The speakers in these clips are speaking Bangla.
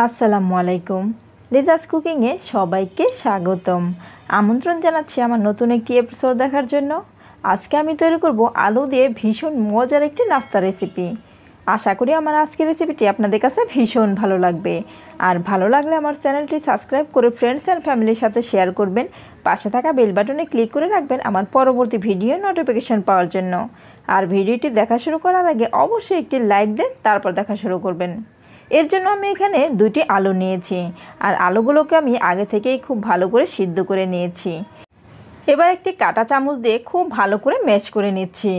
আসসালামু আলাইকুম। রেজাস কুকিংয়ে সবাইকে স্বাগতম। আমন্ত্রণ জানাচ্ছি আমার নতুন একটি এপিসোড দেখার জন্য। আজকে আমি তৈরি করব আলু দিয়ে ভীষণ মজার একটি নাস্তা রেসিপি। আশা করি আমার আজকের রেসিপিটি আপনাদের কাছে ভীষণ ভালো লাগবে। আর ভালো লাগলে আমার চ্যানেলটি সাবস্ক্রাইব করে ফ্রেন্ডস অ্যান্ড ফ্যামিলির সাথে শেয়ার করবেন। পাশে থাকা বেল বাটনে ক্লিক করে রাখবেন আমার পরবর্তী ভিডিও নোটিফিকেশন পাওয়ার জন্য। আর ভিডিওটি দেখা শুরু করার আগে অবশ্যই একটি লাইক দেন, তারপর দেখা শুরু করবেন। এর জন্য আমি এখানে 2টি আলু নিয়েছি, আর আলুগুলোকে আমি আগে থেকেই খুব ভালো করে সিদ্ধ করে নিয়েছি। এবার একটি কাঁটা চামচ দিয়ে খুব ভালো করে ম্যাশ করে নিচ্ছি।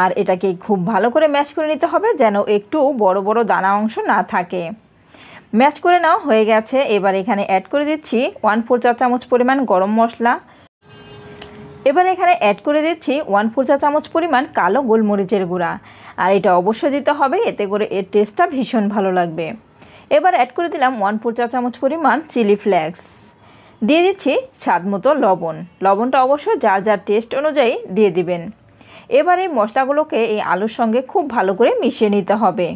আর এটাকে খুব ভালো করে ম্যাশ করে নিতে হবে, যেন একটু বড় বড় দানা অংশ না থাকে। ম্যাশ করে নেওয়া হয়ে গেছে। এবার এখানে অ্যাড করে দিচ্ছি 1/4 চা চামচ পরিমাণ গরম মশলা। এবার এখানে অ্যাড করে দিচ্ছি 1/4 চা চামচ পরিমাণ কালো গোলমরিচের গুঁড়া। আর এটা অবশ্যই দিতে হবে, এতে করে এর টেস্টটা ভীষণ ভালো লাগবে। এবার অ্যাড করে দিলাম 1/4 চা চামচ পরিমাণ চিলি ফ্লেক্স। দিয়ে দিচ্ছি স্বাদ মতো লবণ। লবণটা অবশ্যই যার যার টেস্ট অনুযায়ী দিয়ে দিবেন। এবার এই মশলাগুলোকে এই আলুর সঙ্গে খুব ভালো করে মিশিয়ে নিতে হবে।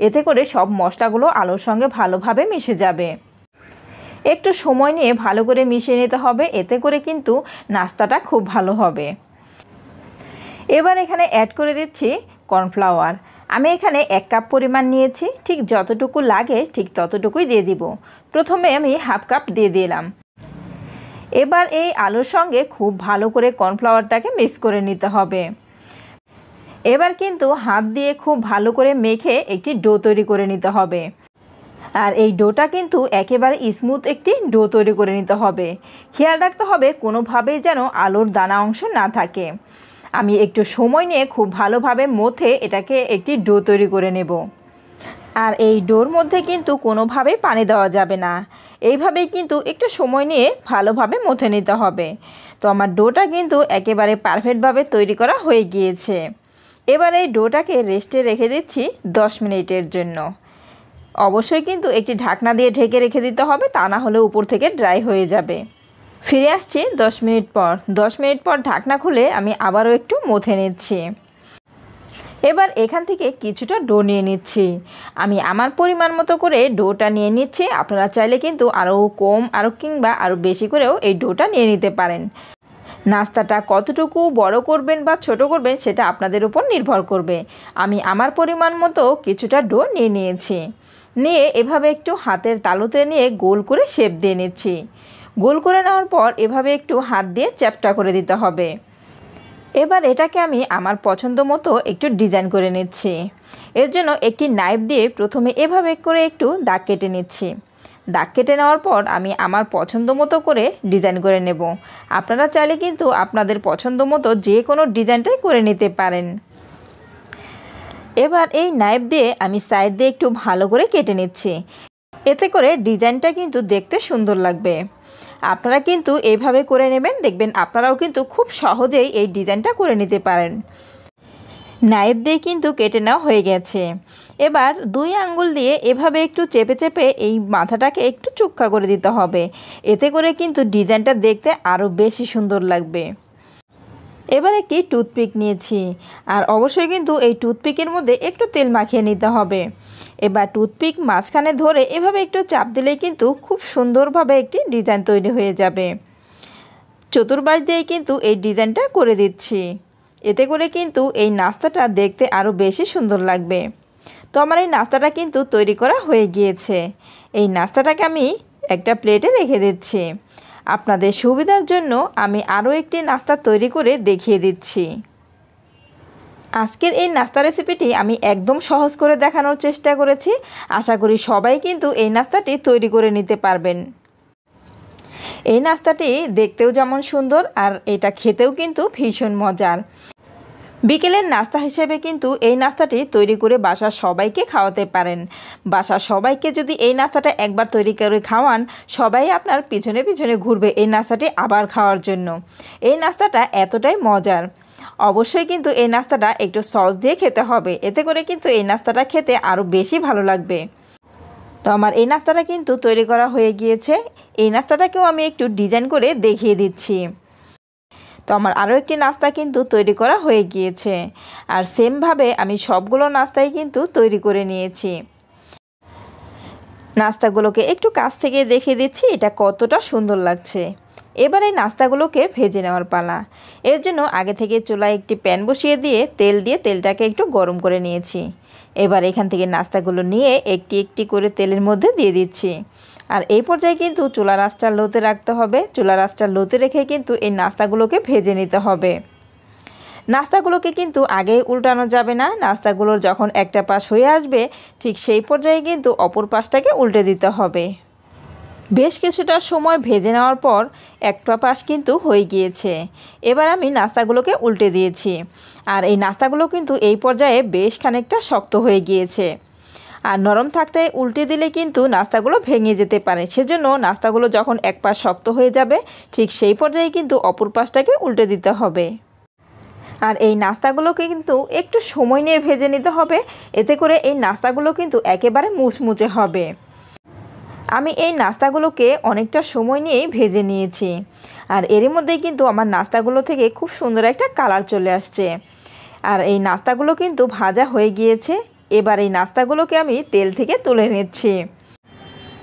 এতে করে সব মশলাগুলো আলুর সঙ্গে ভালোভাবে মিশে যাবে। একটু সময় নিয়ে ভালো করে মিশিয়ে নিতে হবে, এতে করে কিন্তু নাস্তাটা খুব ভালো হবে। এবার এখানে অ্যাড করে দিচ্ছি কর্নফ্লাওয়ার। আমি এখানে 1 কাপ পরিমাণ নিয়েছি, ঠিক যতটুকু লাগে ঠিক ততটুকুই দিয়ে দিব। প্রথমে আমি 1/2 কাপ দিয়ে দিলাম। এবার এই আলুর সঙ্গে খুব ভালো করে কর্নফ্লাওয়ারটাকে মিক্স করে নিতে হবে। এবার কিন্তু হাত দিয়ে খুব ভালো করে মেখে একটি ডো তৈরি করে নিতে হবে। আর এই ডোটা কিন্তু একেবারে স্মুথ একটি ডো তৈরি করে নিতে হবে। খেয়াল রাখতে হবে কোনোভাবেই যেন আলুর দানা অংশ না থাকে। আমি একটু সময় নিয়ে খুব ভালোভাবে মথে এটাকে একটি ডো তৈরি করে নেব। আর এই ডোর মধ্যে কিন্তু কোনোভাবেই পানি দেওয়া যাবে না। এইভাবেই কিন্তু একটু সময় নিয়ে ভালোভাবে মথে নিতে হবে। তো আমার ডোটা কিন্তু একেবারে পারফেক্টভাবে তৈরি করা হয়ে গিয়েছে। এবার এই ডোটাকে রেস্টে রেখে দিচ্ছি 10 মিনিটের জন্য। অবশ্যই কিন্তু একটি ঢাকনা দিয়ে ঢেকে রেখে দিতে হবে, তা না হলে উপর থেকে ড্রাই হয়ে যাবে। ফিরে আসছি 10 মিনিট পর। 10 মিনিট পর ঢাকনা খুলে আমি আবারও একটু মথে নিচ্ছি। এবার এখান থেকে কিছুটা ডো নিয়ে নিচ্ছি। আমি আমার পরিমাণ মতো করে ডোটা নিয়ে নিচ্ছি। আপনারা চাইলে কিন্তু আরও কম কিংবা আরও বেশি করেও এই ডোটা নিয়ে নিতে পারেন। নাস্তাটা কতটুকু বড় করবেন বা ছোট করবেন সেটা আপনাদের উপর নির্ভর করবে। আমি আমার পরিমাণ মতো কিছুটা ডো নিয়ে নিয়েছি। নিয়ে এভাবে একটু হাতের তালুতে নিয়ে গোল করে শেপ দিয়ে নিচ্ছি। গোল করে নেওয়ার পর এভাবে একটু হাত দিয়ে চ্যাপ্টা করে দিতে হবে। এবার এটাকে আমি আমার পছন্দ মতো একটু ডিজাইন করে নিচ্ছি। এর জন্য একটি নাইফ দিয়ে প্রথমে এভাবে করে একটু দাগ কেটে নিচ্ছি। দাগ কেটে নেওয়ার পর আমি আমার পছন্দ মতো করে ডিজাইন করে নেব। আপনারা চাইলে কিন্তু আপনাদের পছন্দ মতো যে কোনো ডিজাইনটাই করে নিতে পারেন। এবার এই নাইফ দিয়ে আমি সাইড দিয়ে একটু ভালো করে কেটে নিচ্ছি। এতে করে ডিজাইনটা কিন্তু দেখতে সুন্দর লাগবে। আপনারা কিন্তু এইভাবে করে নেবেন, দেখবেন আপনারাও কিন্তু খুব সহজেই এই ডিজাইনটা করে নিতে পারেন। নাইফ দিয়ে কিন্তু কেটে নেওয়া হয়ে গেছে। এবার 2 আঙ্গুল দিয়ে এভাবে একটু চেপে চেপে এই মাথাটাকে একটু চুক্কা করে দিতে হবে। এতে করে কিন্তু ডিজাইনটা দেখতে আরও বেশি সুন্দর লাগবে। এবার একটি টুথপিক নিয়েছি, আর অবশ্যই কিন্তু এই টুথপিকের মধ্যে একটু তেল মাখিয়ে নিতে হবে। এবার টুথপিক মাঝখানে ধরে এভাবে একটু চাপ দিলেই কিন্তু খুব সুন্দরভাবে একটি ডিজাইন তৈরি হয়ে যাবে। চতুর্পাশ দিয়ে কিন্তু এই ডিজাইনটা করে দিচ্ছি। এতে করে কিন্তু এই নাস্তাটা দেখতে আরও বেশি সুন্দর লাগবে। তো আমার এই নাস্তাটা কিন্তু তৈরি করা হয়ে গিয়েছে। এই নাস্তাটাকে আমি একটা প্লেটে রেখে দিচ্ছি। আপনাদের সুবিধার জন্য আমি আরও একটি নাস্তা তৈরি করে দেখিয়ে দিচ্ছি। আজকের এই নাস্তা রেসিপিটি আমি একদম সহজ করে দেখানোর চেষ্টা করেছি। আশা করি সবাই কিন্তু এই নাস্তাটি তৈরি করে নিতে পারবেন। এই নাস্তাটি দেখতেও যেমন সুন্দর, আর এটা খেতেও কিন্তু ভীষণ মজার। বিকেলের নাস্তা হিসেবে কিন্তু এই নাস্তাটি তৈরি করে বাসার সবাইকে খাওয়াতে পারেন। বাসার সবাইকে যদি এই নাস্তাটা একবার তৈরি করে খাওয়ান, সবাই আপনার পিছনে পিছনে ঘুরবে এই নাস্তাটি আবার খাওয়ার জন্য। এই নাস্তাটা এতটাই মজার। অবশ্যই কিন্তু এই নাস্তাটা একটু সস দিয়ে খেতে হবে, এতে করে কিন্তু এই নাস্তাটা খেতে আরও বেশি ভালো লাগবে। তো আমার এই নাস্তাটা কিন্তু তৈরি করা হয়ে গিয়েছে। এই নাস্তাটাকেও আমি একটু ডিজাইন করে দেখিয়ে দিচ্ছি। তো আমার আরও একটি নাস্তা কিন্তু তৈরি করা হয়ে গিয়েছে, আর সেমভাবে আমি সবগুলো নাস্তাই কিন্তু তৈরি করে নিয়েছি। নাস্তাগুলোকে একটু কাছ থেকে দেখিয়ে দিচ্ছি এটা কতটা সুন্দর লাগছে। এবার এই নাস্তাগুলোকে ভেজে নেওয়ার পালা। এর জন্য আগে থেকে চুলায় একটি প্যান বসিয়ে দিয়ে তেলটাকে একটু গরম করে নিয়েছি। এবার এখান থেকে নাস্তাগুলো নিয়ে একটি একটি করে তেলের মধ্যে দিয়ে দিচ্ছি। আর এই পর্যায়ে কিন্তু চুলার আঁচটা লোতে রাখতে হবে। চুলার আঁচটা লোতে রেখে কিন্তু এই নাস্তাগুলোকে ভেজে নিতে হবে। নাস্তাগুলোকে কিন্তু আগেই উল্টানো যাবে না। নাস্তাগুলোর যখন একটা পাশ হয়ে আসবে ঠিক সেই পর্যায়ে কিন্তু অপর পাশটাকে উল্টে দিতে হবে। বেশ কিছুটা সময় ভেজে নেওয়ার পর একটা পাশ কিন্তু হয়ে গিয়েছে। এবার আমি নাস্তাগুলোকে উল্টে দিয়েছি। আর এই নাস্তাগুলো কিন্তু এই পর্যায়ে বেশ খানিকটা শক্ত হয়ে গিয়েছে। আর নরম থাকতে উল্টে দিলে কিন্তু নাস্তাগুলো ভেঙে যেতে পারে। সেজন্য নাস্তাগুলো যখন এক পাশ শক্ত হয়ে যাবে ঠিক সেই পর্যায়ে কিন্তু অপর পাশটাকে উল্টে দিতে হবে। আর এই নাস্তাগুলোকে কিন্তু একটু সময় নিয়ে ভেজে নিতে হবে, এতে করে এই নাস্তাগুলো কিন্তু একেবারে মুচমুচে হবে। আমি এই নাস্তাগুলোকে অনেকটা সময় নিয়েই ভেজে নিয়েছি। আর এরই মধ্যেই কিন্তু আমার নাস্তাগুলো থেকে খুব সুন্দর একটা কালার চলে আসছে। আর এই নাস্তাগুলো কিন্তু ভাজা হয়ে গিয়েছে। এবার এই নাস্তাগুলোকে আমি তেল থেকে তুলে নিচ্ছি।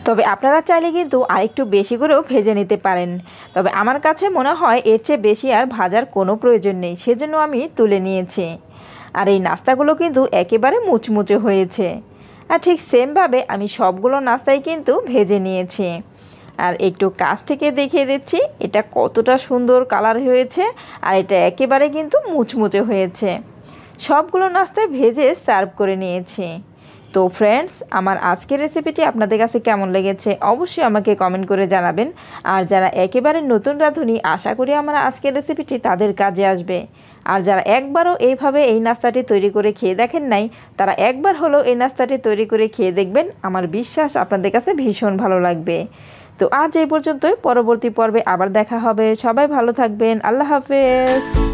তবে আপনারা চাইলে কিন্তু আরেকটু বেশি করেও ভেজে নিতে পারেন। তবে আমার কাছে মনে হয় এর চেয়ে বেশি আর ভাজার কোনো প্রয়োজন নেই, সেজন্য আমি তুলে নিয়েছি। আর এই নাস্তাগুলো কিন্তু একেবারে মুচমুচে হয়েছে। আর ঠিক সেমভাবে আমি সবগুলো নাস্তাই কিন্তু ভেজে নিয়েছি। আর একটু কাছ থেকে দেখিয়ে দিচ্ছি এটা কতটা সুন্দর কালার হয়েছে। আর এটা একেবারে কিন্তু মুচমুচে হয়েছে। সবগুলো নাস্তায় ভেজে সার্ভ করে নিয়েছি। তো ফ্রেন্ডস, আমার আজকের রেসিপিটি আপনাদের কাছে কেমন লেগেছে অবশ্যই আমাকে কমেন্ট করে জানাবেন। আর যারা একেবারে নতুন রাঁধুনি আশা করি আমার আজকের রেসিপিটি তাদের কাজে আসবে। আর যারা একবারও এইভাবে এই নাস্তাটি তৈরি করে খেয়ে দেখেন নাই তারা একবার হলেও এই নাস্তাটি তৈরি করে খেয়ে দেখবেন। আমার বিশ্বাস আপনাদের কাছে ভীষণ ভালো লাগবে। তো আজ এই পর্যন্তই, পরবর্তী পর্বে আবার দেখা হবে। সবাই ভালো থাকবেন। আল্লাহ হাফেজ।